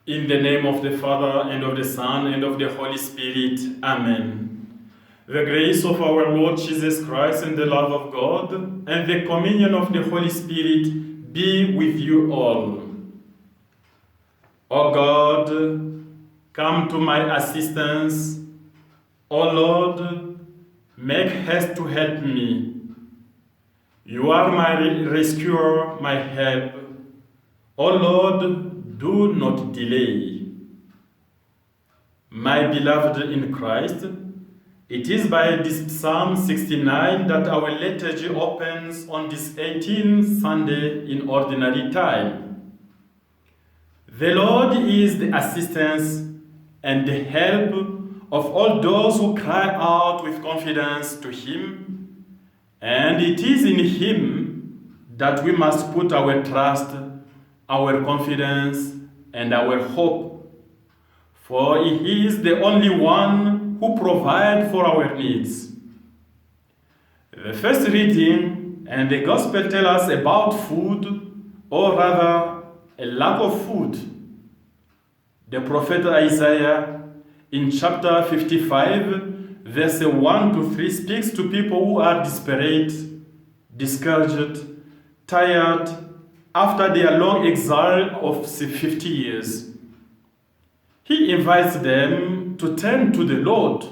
In the name of the Father, and of the Son, and of the Holy Spirit. Amen. The grace of our Lord Jesus Christ, and the love of God, and the communion of the Holy Spirit be with you all. O God, come to my assistance. O Lord, make haste to help me. You are my rescuer, my help. O Lord, do not delay. My beloved in Christ, it is by this Psalm 69 that our liturgy opens on this 18th Sunday in ordinary time. The Lord is the assistance and the help of all those who cry out with confidence to Him, and it is in Him that we must put our trust, our confidence, and our hope. For He is the only one who provides for our needs. The first reading and the Gospel tell us about food, or rather, a lack of food. The prophet Isaiah, in chapter 55, verse 1 to 3, speaks to people who are desperate, discouraged, tired, after their long exile of 50 years. He invites them to turn to the Lord.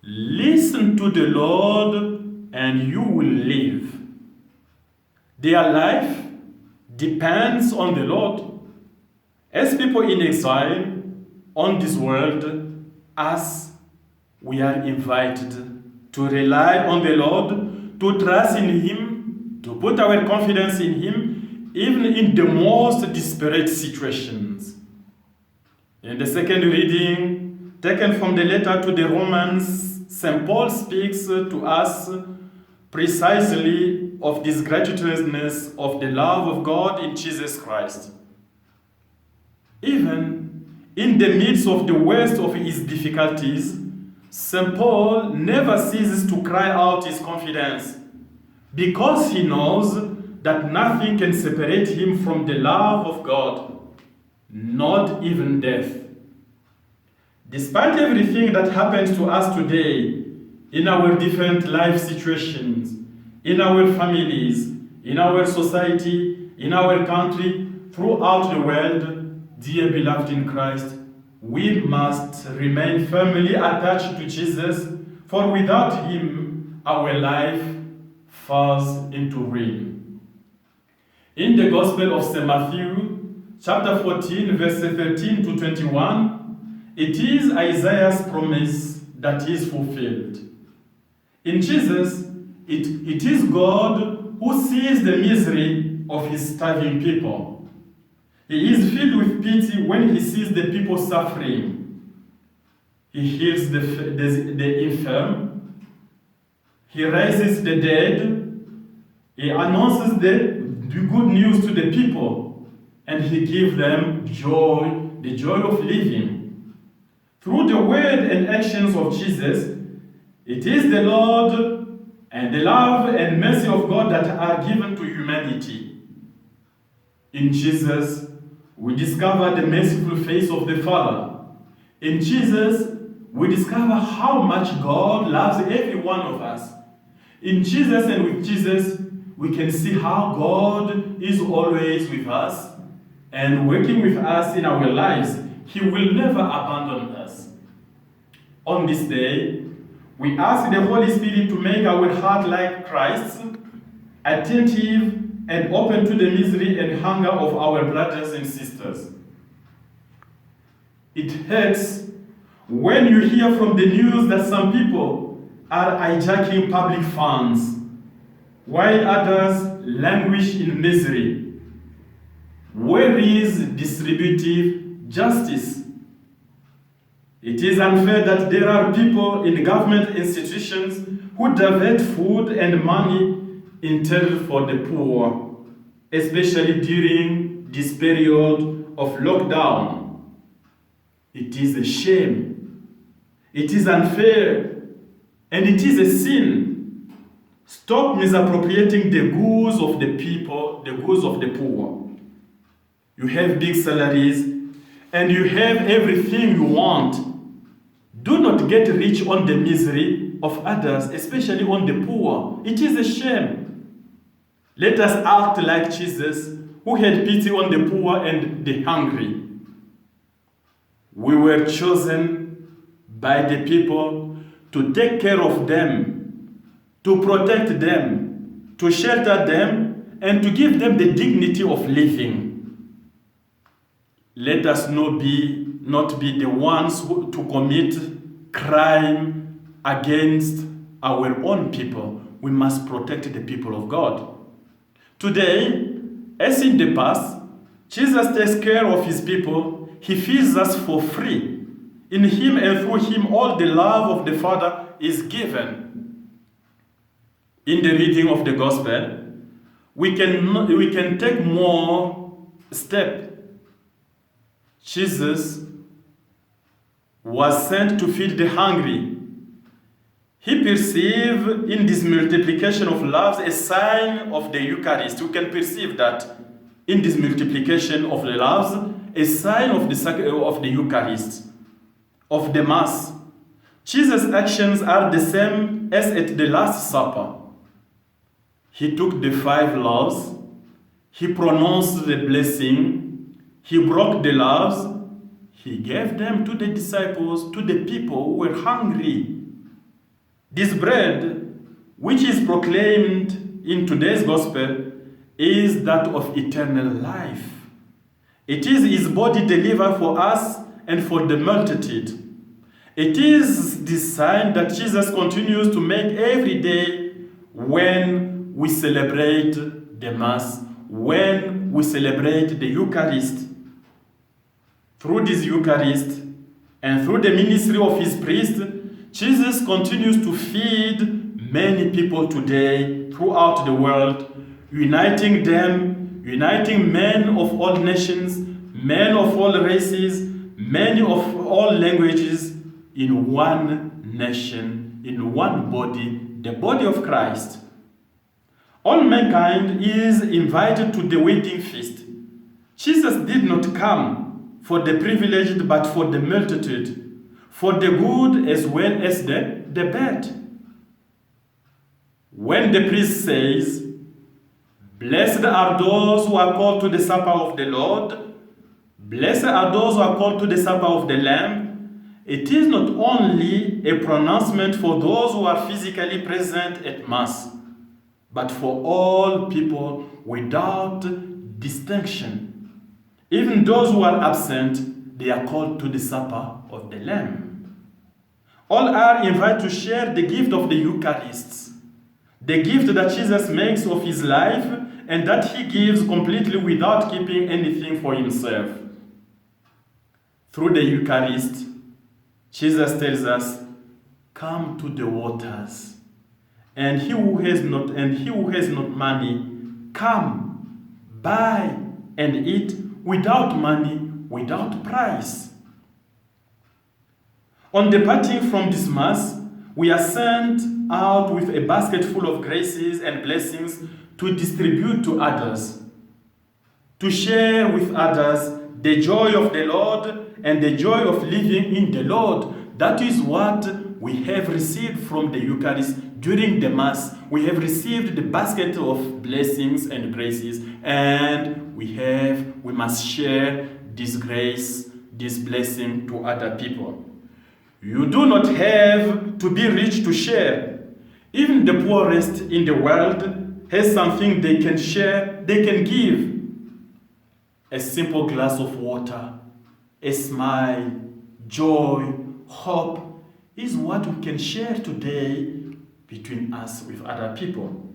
Listen to the Lord and you will live. Their life depends on the Lord. As people in exile on this world, us, we are invited to rely on the Lord, to trust in Him, to put our confidence in Him, even in the most desperate situations. In the second reading, taken from the letter to the Romans, St. Paul speaks to us precisely of this gratuitousness of the love of God in Jesus Christ. Even in the midst of the worst of his difficulties, St. Paul never ceases to cry out his confidence, because he knows that nothing can separate him from the love of God, not even death. Despite everything that happens to us today, in our different life situations, in our families, in our society, in our country, throughout the world, dear beloved in Christ, we must remain firmly attached to Jesus, for without Him, our life falls into ruin. In the Gospel of St. Matthew, chapter 14, verses 13 to 21, it is Isaiah's promise that is fulfilled. In Jesus, it is God who sees the misery of His starving people. He is filled with pity when He sees the people suffering. He heals the infirm. He raises the dead. He announces the good news to the people. And He gives them joy, the joy of living. Through the word and actions of Jesus, it is the Lord and the love and mercy of God that are given to humanity. In Jesus, we discover the merciful face of the Father. In Jesus, we discover how much God loves every one of us. In Jesus and with Jesus, we can see how God is always with us and working with us in our lives. He will never abandon us. On this day, we ask the Holy Spirit to make our heart like Christ's, attentive and open to the misery and hunger of our brothers and sisters. It hurts when you hear from the news that some people are hijacking public funds, while others languish in misery. Where is distributive justice? It is unfair that there are people in government institutions who divert food and money intended for the poor, especially during this period of lockdown. It is a shame. It is unfair. And it is a sin. Stop misappropriating the goods of the people, the goods of the poor. You have big salaries, and you have everything you want, do not get rich on the misery of others, especially on the poor. It is a shame. Let us act like Jesus, who had pity on the poor and the hungry. We were chosen by the people to take care of them, to protect them, to shelter them, and to give them the dignity of living. Let us not be the ones to commit crime against our own people. We must protect the people of God. Today, as in the past, Jesus takes care of his people. He feeds us for free. In him and through him, all the love of the Father is given. In the reading of the Gospel, we can take more step. Jesus was sent to feed the hungry. He perceived in this multiplication of loaves a sign of the Eucharist. You can perceive that in this multiplication of the loaves, a sign of the Eucharist, of the Mass. Jesus' actions are the same as at the Last Supper. He took the 5 loaves, he pronounced the blessing, he broke the loaves, he gave them to the disciples, to the people who were hungry. This bread, which is proclaimed in today's Gospel, is that of eternal life. It is his body delivered for us and for the multitude. It is this sign that Jesus continues to make every day when we celebrate the Mass, when we celebrate the Eucharist. Through this Eucharist and through the ministry of his priest, Jesus continues to feed many people today throughout the world, uniting men of all nations, men of all races, men of all languages, in one nation, in one body, the body of Christ. All mankind is invited to the wedding feast. Jesus did not come for the privileged, but for the multitude, for the good as well as the bad. When the priest says, "Blessed are those who are called to the supper of the Lord," blessed are those who are called to the supper of the Lamb, it is not only a pronouncement for those who are physically present at Mass, but for all people without distinction. Even those who are absent, they are called to the supper of the Lamb. All are invited to share the gift of the Eucharist, the gift that Jesus makes of his life and that he gives completely without keeping anything for himself. Through the Eucharist, Jesus tells us, "Come to the waters, and he who has not money, come, buy and eat without money, without price." On departing from this Mass, we are sent out with a basket full of graces and blessings to distribute to others, to share with others the joy of the Lord and the joy of living in the Lord. That is what we have received from the Eucharist during the Mass. We have received the basket of blessings and graces, and we must share this grace, this blessing to other people. You do not have to be rich to share. Even the poorest in the world has something they can share, they can give. A simple glass of water, a smile, joy, hope is what we can share today between us with other people.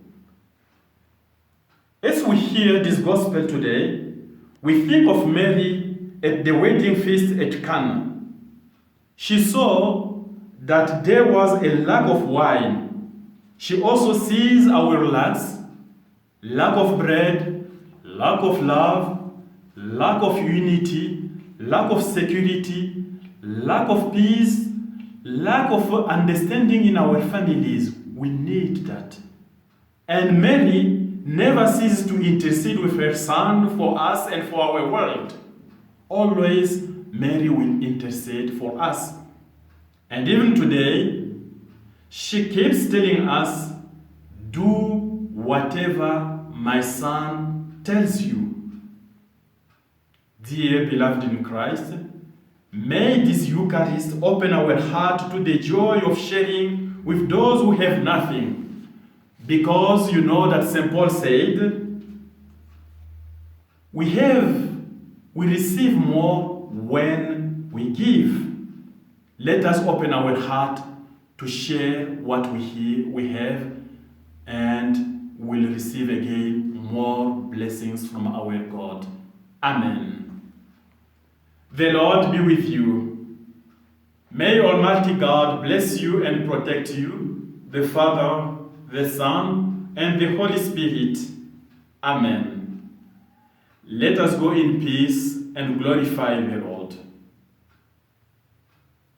As we hear this gospel today, we think of Mary at the wedding feast at Cana. She saw that there was a lack of wine. She also sees our lacks, lack of bread, lack of love, lack of unity, lack of security, lack of peace, lack of understanding in our families. We need that. And Mary never ceases to intercede with her Son for us and for our world, always Mary will intercede for us. And even today, she keeps telling us, do whatever my son tells you. Dear beloved in Christ, may this Eucharist open our heart to the joy of sharing with those who have nothing. Because you know that St. Paul said, we receive more when we give. Let us open our heart to share what we have, and we'll receive again more blessings from our God. Amen. The Lord be with you. May Almighty God bless you and protect you, the Father, the Son, and the Holy Spirit. Amen. Let us go in peace and glorify the Lord.